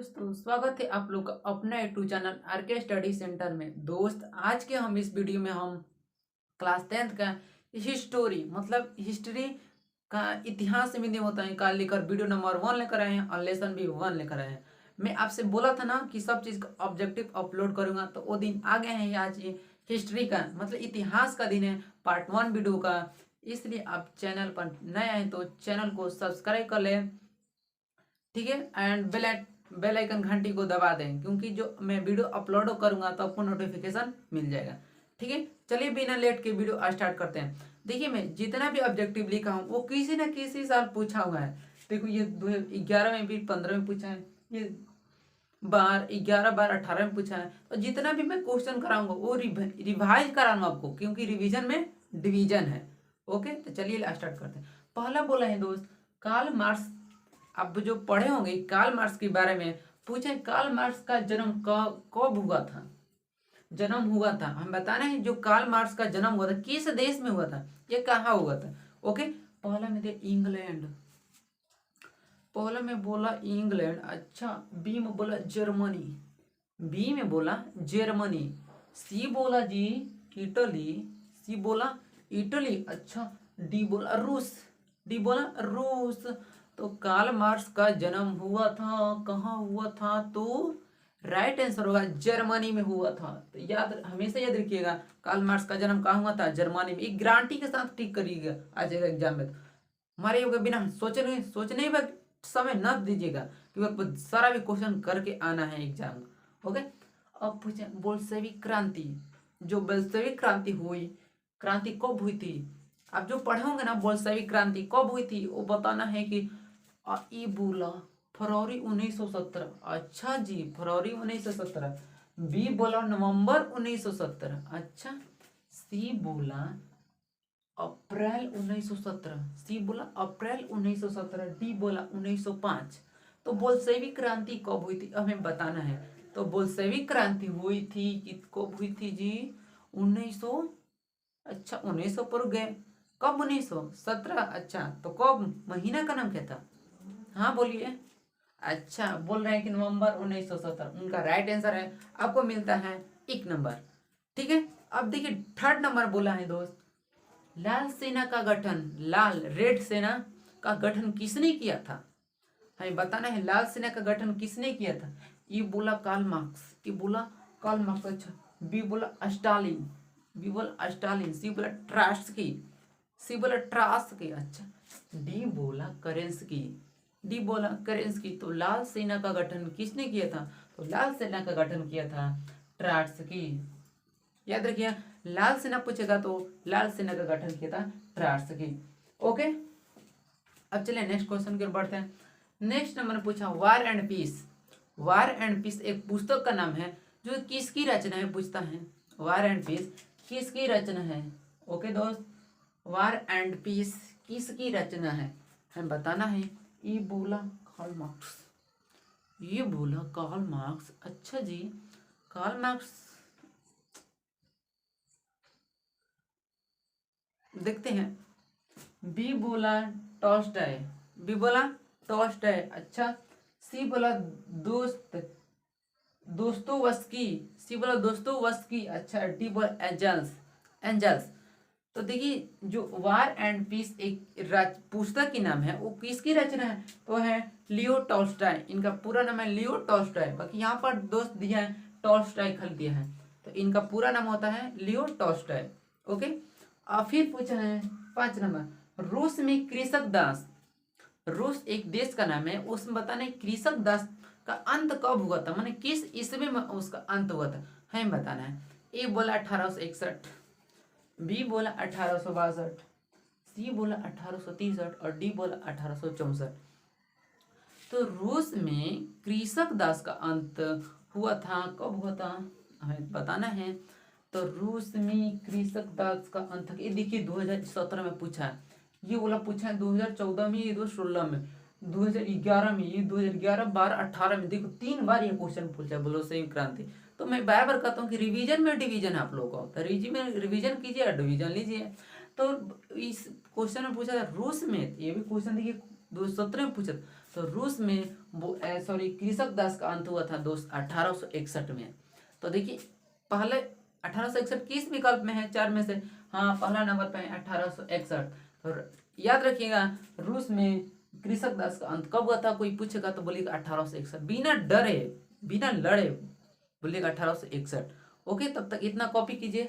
दोस्तों, स्वागत है आप लोग का अपना YouTube channel RK study centre में। दोस्त, आज के हम इस वीडियो में हम क्लास 10th का हिस्टोरी मतलब हिस्ट्री का इतिहास में होता है का लेकर वीडियो नंबर 1 लेकर आए हैं और लेसन भी 1 लेकर आए हैं। मैं आपसे बोला था ना कि सब चीज़ का ऑब्जेक्टिव अपलोड करूंगा, तो वो दिन आ गए हैं। आज ये हिस्ट्री का मतलब इतिहास का दिन है, पार्ट 1 वीडियो का। इसलिए आप चैनल पर नए आए तो चैनल को सब्सक्राइब कर लें, ठीक है। एंड बेल आइकन घंटी को दबा दें, क्योंकि जो मैं वीडियो अपलोड करूंगा तो आपको नोटिफिकेशन मिल जाएगा, ठीक है। चलिए बिना लेट के वीडियो स्टार्ट करते हैं। देखिए, मैं जितना भी ऑब्जेक्टिव लिखा हूँ वो किसी न किसी साल पूछा हुआ है। देखो, ये 2011 में भी 15 में पूछा है, ये 11 12 18 में पूछा है। तो जितना भी मैं क्वेश्चन कराऊंगा वो रिवाइज कराऊंगा आपको, क्योंकि रिवीजन में डिवीजन है। ओके, तो चलिए स्टार्ट करते हैं। पहला बोला है दोस्त, कार्ल मार्क्स। अब जो पढ़े होंगे कार्ल मार्क्स के बारे में, पूछे कार्ल मार्क्स का जन्म कब हुआ था। हम बताना है जो कार्ल मार्क्स का जन्म हुआ था किस देश में हुआ था, ये कहाँ हुआ था। ओके, पहला में दे इंग्लैंड, पहला में बोला इंग्लैंड। अच्छा, बी में बोला जर्मनी, बी में बोला जर्मनी। सी बोला जी इटली, सी बोला इटली। अच्छा, डी बोला रूस, डी बोला रूस। तो कार्ल मार्क्स का जन्म हुआ था, कहाँ हुआ था, तो राइट आंसर होगा जर्मनी में हुआ था। तो हमेशा याद रखिएगा, कार्ल मार्क्स का जन्म कहाँ हुआ था, जर्मनी में। एक गारंटी के साथ टिक करिएगा आ जाएगा एग्जाम में। हमारे योगा बिना सोचने में समय न दीजिएगा, क्योंकि आपको सारा भी क्वेश्चन करके आना है एग्जाम। ओके, अब पूछे बोल्शेविक क्रांति। जो बोल्शेविक क्रांति हुई, क्रांति कब हुई थी। आप जो पढ़े होंगे ना बोल्शेविक क्रांति कब हुई थी, वो बताना है कि ई बोला फरवरी 1917। अच्छा जी, फरवरी 1917। बी बोला नवंबर 1917। अच्छा, सी बोला अप्रैल 1917, सी बोला अप्रैल 1917, डी बोला 1905। तो बोल्शेविक क्रांति कब हुई थी हमें बताना है। तो बोल्शेविक क्रांति हुई थी कि कब हुई थी जी, 1900। अच्छा, 1900 पर गए, कब 1917। अच्छा, तो कब, महीना का नाम क्या था। हाँ बोलिए। अच्छा, बोल रहे हैं कि नवंबर 1917 उनका राइट आंसर है। आपको मिलता है 1 नंबर, ठीक है। अब देखिए थर्ड नंबर बोला है दोस्त, लाल सेना का गठन, लाल रेड सेना का गठन किसने किया था। हमें बताना है लाल सेना का गठन किसने किया था। ये बोला कार्ल मार्क्स, ये बोला कार्ल मार्क्स। अच्छा, बी बोला स्टालिन, बी बोला स्टालिन। सी बोला ट्रास्की, सी बोला ट्रास्की। अच्छा, डी बोला करेंस्की, डी बोला करेंस्की। तो लाल सेना का गठन किसने किया था, तो लाल सेना का गठन किया था ट्राट्सकी। याद रखिए, लाल सेना पूछेगा तो लाल सेना का गठन किया था ट्राट्सकी। ओके, अब चलिए नेक्स्ट क्वेश्चन की ओर बढ़ते हैं। नेक्स्ट नंबर पूछा war and peace. War and peace एक पुस्तक का नाम है जो किसकी रचना है, पूछता है वार एंड पीस किसकी रचना है। ओके दोस्त, वार एंड पीस किसकी रचना है हमें बताना है। ये बोला कार्ल मार्क्स, ये बोला कार्ल मार्क्स। अच्छा जी, कार्ल मार्क्स देखते हैं। बी बोला टॉल्स्टॉय, बी बोला टॉल्स्टॉय। अच्छा, सी बोला दोस्त दोस्तोवस्की, सी बोला दोस्तोवस्की। अच्छा, डी बोला एंजल्स, एंजल्स। तो देखिए, जो वार एंड पीस एक पुस्तक की नाम है वो किसकी रचना है, तो है लियो टॉल्स्टॉय। इनका पूरा नाम है लियो टॉल्स्टॉय, बाकी यहाँ पर दोस्त दिया है टॉल्स्टॉय खल दिया है, तो इनका पूरा नाम होता है लियो टॉल्स्टॉय। ओके, और फिर पूछा है 5 नंबर, रूस में कृषक दास। रूस एक देश का नाम है, उसमें बताना है कृषक दास का अंत कब हुआ था, माने किस ईस्वी में उसका अंत हुआ था हमें बताना है। ए बोला 1861, बी बोला 1862, सी बोला 1863 और डी बोला 1864। तो रूस में कृषक दास का अंत हुआ था, कब हुआ था हमें बताना है। तो रूस में कृषक दास का अंत, ये देखिए 2017 में पूछा है, ये वाला पूछा है 2014 में, ये 2016 में, 2011 में, ये 2011 12 18 में। देखो 3 बार ये क्वेश्चन पूछा है बोल्शेविक क्रांति। तो मैं बार बार कहता हूँ कि रिवीजन में डिवीजन आप लोगों का होता है, रिवीजन कीजिए और डिवीजन लीजिए। तो इस क्वेश्चन में पूछा था रूस में, ये भी क्वेश्चन देखिए 2017 में पूछा था। तो रूस में कृषक दास का अंत हुआ था दोस्त 1861 में। तो देखिए पहले 1861 किस विकल्प में है, चार में से? हाँ, पहला नंबर पे है 1861। तो याद रखिएगा, रूस में कृषक दास का अंत कब हुआ था, कोई पूछेगा तो बोलिएगा 1861, बिना डरे बिना लड़े बोलिएगा 1861। ओके, तब तक इतना कॉपी कीजिए।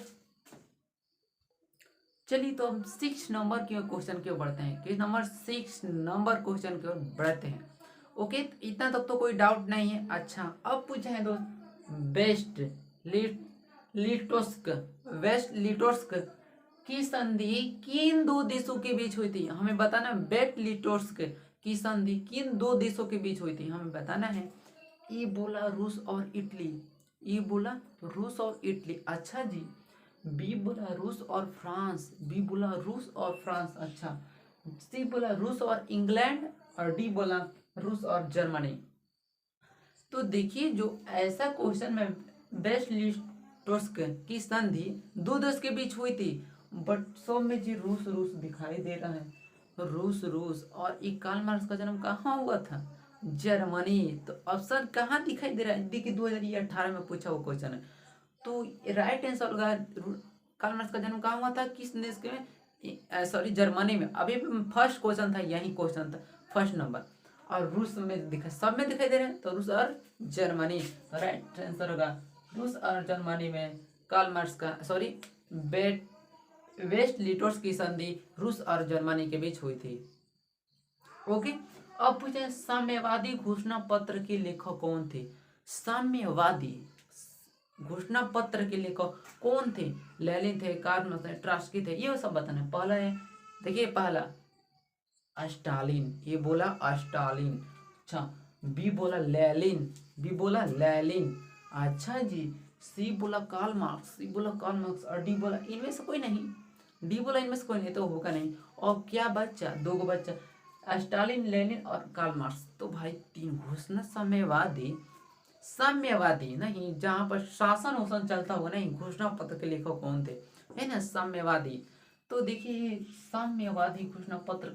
चलिए तो हम 6 नंबर के क्वेश्चन की ओर बढ़ते हैं। किस नंबर? 6 नंबर क्वेश्चन की ओर बढ़ते हैं। ओके, इतना तक तो कोई डाउट नहीं है। अच्छा, अब पूछे हैं दोस्त, लिटोस्क वेस्ट लिटोस्क की संधि किन दो देशों के बीच हुई थी? हमें बताना। वेस्ट लिटोस्क की संधि किन दो देशों के बीच हुई थी, हमें बताना है। ये बोला रूस और इटली, ये बोला रूस और इटली। अच्छा जी, बी बोला रूस और फ्रांस, बी बोला रूस और फ्रांस। अच्छा, सी बोला रूस और इंग्लैंड, और डी बोला रूस और जर्मनी। तो देखिए, जो ऐसा क्वेश्चन में बेस्ट लिस्टोस्क की संधि दो देश के बीच हुई थी, बट सब में जी रूस रूस दिखाई दे रहा है, रूस रूस। और ये कार्ल मार्क्स का जन्म कहाँ हुआ था? जर्मनी। तो ऑप्शन कहाँ दिखाई दे रहा है? देखिए 2018 में पूछा हुआ क्वेश्चन है। तो राइट आंसर होगा, कार्ल मार्क्स का जन्म कहाँ हुआ था, किस देश के में? जर्मनी में। अभी फर्स्ट क्वेश्चन था, यही क्वेश्चन था, फर्स्ट नंबर। और रूस में दिखा, सब में दिखाई दे रहे हैं, तो रूस और जर्मनी। तो राइट आंसर होगा रूस और जर्मनी में कार्ल मार्क्स का वेस्ट लिटोस्क की संधि रूस और जर्मनी के बीच हुई थी। ओके, अब पूछे साम्यवादी घोषणा पत्र के लेखक कौन थे? साम्यवादी घोषणा पत्र के लेखक कौन थे? लेनिन थे, कार्ल मार्क्स थे, ट्रॉट्स्की थे, ये सब बताना है। पहला है, देखिए पहला स्टालिन, ये बोला स्टालिन। अच्छा, बी बोला लेनिन, बी बोला लेनिन। अच्छा जी, सी बोला कार्ल मार्क्स, सी बोला कार्ल मार्क्स, और डी बोला इनमें से कोई नहीं, डी बोला इनमें से कोई नहीं, तो होगा नहीं। और क्या बच्चा? दो गो बच्चा, स्टालिन, लेनिन और कार्ल मार्क्स। तो भाई तीन घोषणा साम्यवादी, साम्यवादी नहीं, जहां पर शासन वोसन चलता हुआ नहीं, घोषणा पत्र के लेखक कौन थे, है ना, साम्यवादी। तो देखिए साम्यवादी घोषणा पत्र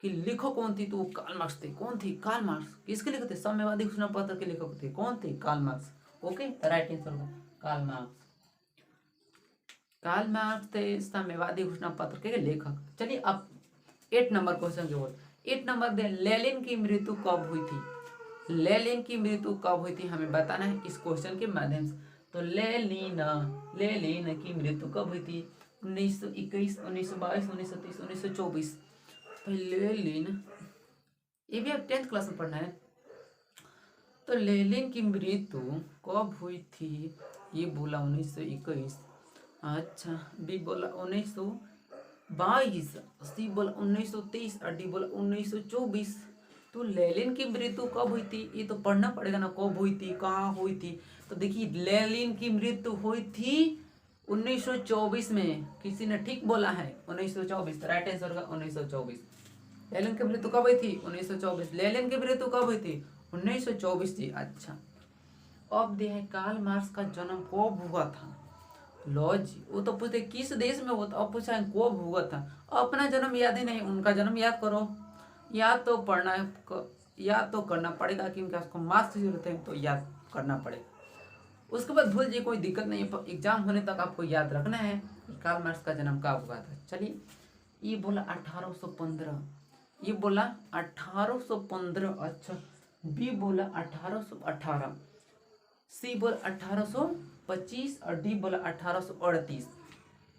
के लेखक कौन थी? तो कार्ल मार्क्स थे। कौन थे? Karl Marx. किसके लेखक थे? साम्यवादी घोषणा पत्र के लेखक थे। कौन थे? Karl Marx. Okay, right answer होगा कार्ल मार्क्स। कार्ल मार्क्स थे साम्यवादी घोषणा पत्र के लेखक। चलिए अब 8 नंबर क्वेश्चन की ओर। 8 नंबर दे, लेनिन की मृत्यु कब हुई थी? लेनिन की मृत्यु कब हुई थी, हमें बताना है इस क्वेश्चन के माध्यम से। तो लेनिन की मृत्यु कब हुई थी? 1921, 1922, 1930, 1924। तो लेनिन, ये भी अब 10th क्लास में पढ़ना है। तो लेनिन की मृत्यु कब हुई थी? ये बोला 1921। अच्छा, बी बोला 1922, सी बोला 1923 और डी बोला 1924। तो लेनिन की मृत्यु कब हुई थी, ये तो पढ़ना पड़ेगा ना, कब हुई थी, कहाँ हुई थी। तो देखिए लेनिन की मृत्यु हुई थी 1924 में। किसी ने ठीक बोला है 1924, राइट आंसर होगा 1924। लेनिन की मृत्यु कब हुई थी? 1924। लेनिन की मृत्यु कब हुई थी? 1924 थी। अच्छा, अब दे है कार्ल मार्क्स का जन्म कब हुआ था? लो जी, वो तो पूछते किस देश में हुआ था, अब पूछा है कब हुआ था। अपना जन्म याद ही नहीं, उनका जन्म याद करो। याद तो पढ़ना है, याद तो करना पड़ेगा, क्योंकि आपको मार्क्स की जरूरत है, तो याद करना पड़ेगा। उसके बाद भूल जाइए, कोई दिक्कत नहीं है, एग्जाम होने तक आपको याद रखना है कि कार्ल मार्क्स का जन्म कब हुआ था। चलिए, ये बोला 1815, ये बोला 1815। अच्छा, बी बोला 1818, सी बोला 1825 और डी बोला 1838।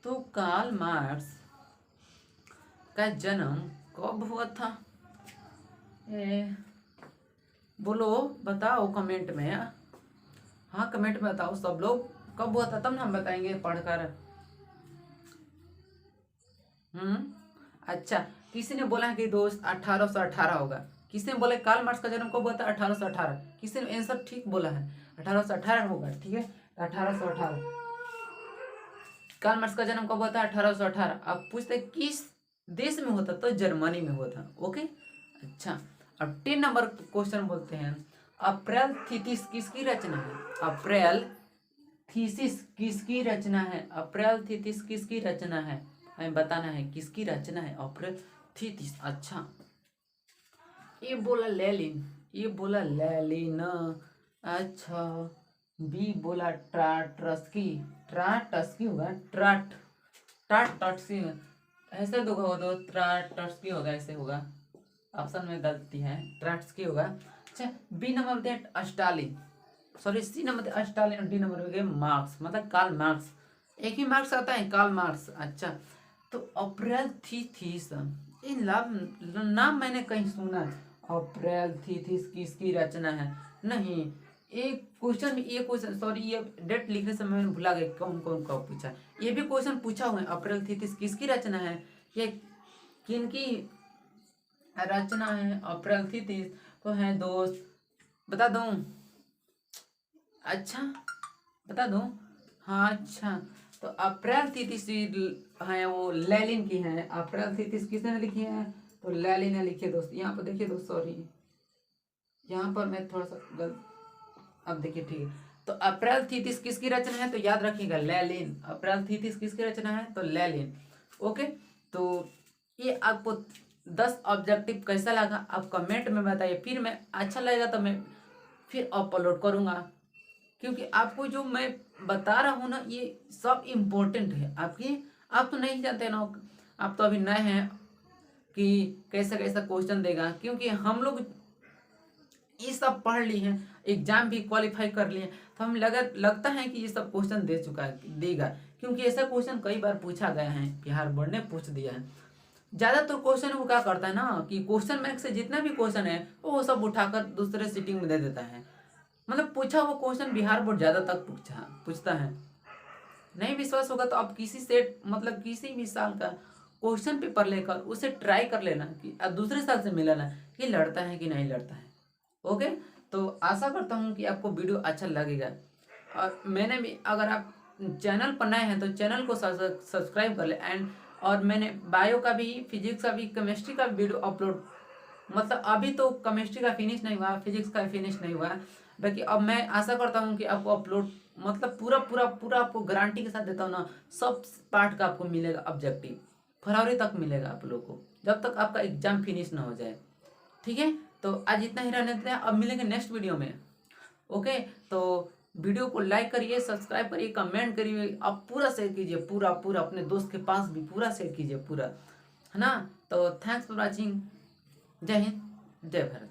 तो कार्ल मार्क्स का जन्म कब हुआ था? बोलो, बताओ कमेंट में। हाँ, कमेंट में बताओ सब लोग, कब हुआ था, तब ना हम बताएंगे पढ़कर। अच्छा, किसी ने बोला है कि दोस्त 1818 होगा। किसी ने बोला कार्ल मार्क्स का जन्म कब हुआ था? 1818। किसी ने आंसर ठीक बोला है, 1818 होगा। ठीक है, 1818 कार्ल मार्क्स का जन्म कब हुआ था? 1818। अब पूछते किस देश में होता? तो जर्मनी में हुआ था। ओके, अच्छा, अब 10 नंबर क्वेश्चन बोलते हैं, अप्रैल थीसिस किसकी रचना है? अप्रैल थीसिस किसकी रचना है? अप्रैल थीसिस किसकी रचना है, हमें बताना है किसकी रचना है अप्रैल थीसिस। अच्छा, ये बोला लेनिन, ए बोला लैलिन, अच्छा बी बोला ट्राटस्की, ट्राटस्की होगा, ट्राटस्की ऐसे तो होगा, तो ट्राटस्की होगा, ऐसे होगा, ऑप्शन में गलती है, ट्राटस्की होगा। अच्छा B number that Stalin, sorry C number Stalin और डी नंबर हो गए मार्क्स, मतलब कार्ल मार्क्स, एक ही मार्क्स आता है कार्ल मार्क्स। अच्छा तो अप्रैल थीसिस, इन नाम मैंने कहीं सुना है, अप्रैल थीसिस किसकी रचना है? नहीं, एक क्वेश्चन, ये क्वेश्चन सॉरी ये डेट लिखने से मैंने भुला गया कौन कौन कब पूछा, ये भी क्वेश्चन पूछा हुआ है, अप्रैल थीसिस किसकी रचना है, ये किनकी रचना है अप्रैल थीसिस, तो है दोस्त, बता दूं? अच्छा बता दूं? हाँ अच्छा, तो अप्रैल थीसिस है वो लेलिन की है, अप्रैल थीसिस किसने लिखी है? तो लेलिन ने लिखी है दोस्त। यहाँ पर देखिए दोस्त, सॉरी यहाँ पर मैं थोड़ा सा गलत, अब देखिए ठीक है, तो अप्रैल थीसिस किसकी रचना है? तो याद रखिएगा लेलिन, अप्रैल थीसिस किसकी रचना है? तो लेलिन। ओके, तो ये आपको 10 ऑब्जेक्टिव कैसा लगा आप कमेंट में बताइए, फिर मैं अच्छा लगेगा तो मैं फिर अपलोड करूँगा, क्योंकि आपको जो मैं बता रहा हूँ ना ये सब इम्पोर्टेंट है आपकी, आप तो नहीं जानते ना, आप तो अभी नए हैं कि कैसा कैसा क्वेश्चन देगा, क्योंकि हम लोग ये सब पढ़ लिए हैं, एग्जाम भी क्वालिफाई कर लिए, तो हम लगता है कि ये सब क्वेश्चन दे चुका है, देगा, क्योंकि ऐसा क्वेश्चन कई बार पूछा गया है, बिहार बोर्ड ने पूछ दिया है। ज़्यादातर क्वेश्चन वो क्या करता है ना कि क्वेश्चन बैंक से जितना भी क्वेश्चन है वो सब उठाकर दूसरे सीटिंग में दे देता है, मतलब पूछा हुआ क्वेश्चन बिहार बोर्ड ज़्यादा तक पूछता है। नहीं विश्वास होगा तो आप किसी सेट मतलब किसी भी साल का क्वेश्चन पेपर लेकर उसे ट्राई कर लेना कि दूसरे साल से मिलाना कि लड़ता है कि नहीं लड़ता है। ओके, तो आशा करता हूँ कि आपको वीडियो अच्छा लगेगा, और मैंने भी, अगर आप चैनल पर नए हैं तो चैनल को सब्सक्राइब कर ले, एंड और मैंने बायो का भी, फिजिक्स का भी, केमिस्ट्री का वीडियो अपलोड, मतलब अभी तो केमिस्ट्री का फिनिश नहीं हुआ, फिजिक्स का फिनिश नहीं हुआ, बाकी अब मैं आशा करता हूँ कि आपको अपलोड, मतलब पूरा पूरा पूरा आपको गारंटी के साथ देता हूँ ना, सब पार्ट का आपको मिलेगा ऑब्जेक्टिव, फरवरी तक मिलेगा आप लोग को, जब तक आपका एग्जाम फिनिश ना हो जाए। ठीक है, तो आज इतना ही रहने देते हैं, अब मिलेंगे नेक्स्ट वीडियो में। ओके, तो वीडियो को लाइक करिए, सब्सक्राइब करिए, कमेंट करिए, आप पूरा शेयर कीजिए, पूरा पूरा अपने दोस्त के पास भी पूरा शेयर कीजिए पूरा, है ना। तो थैंक्स फॉर वॉचिंग, जय हिंद, जय भारत।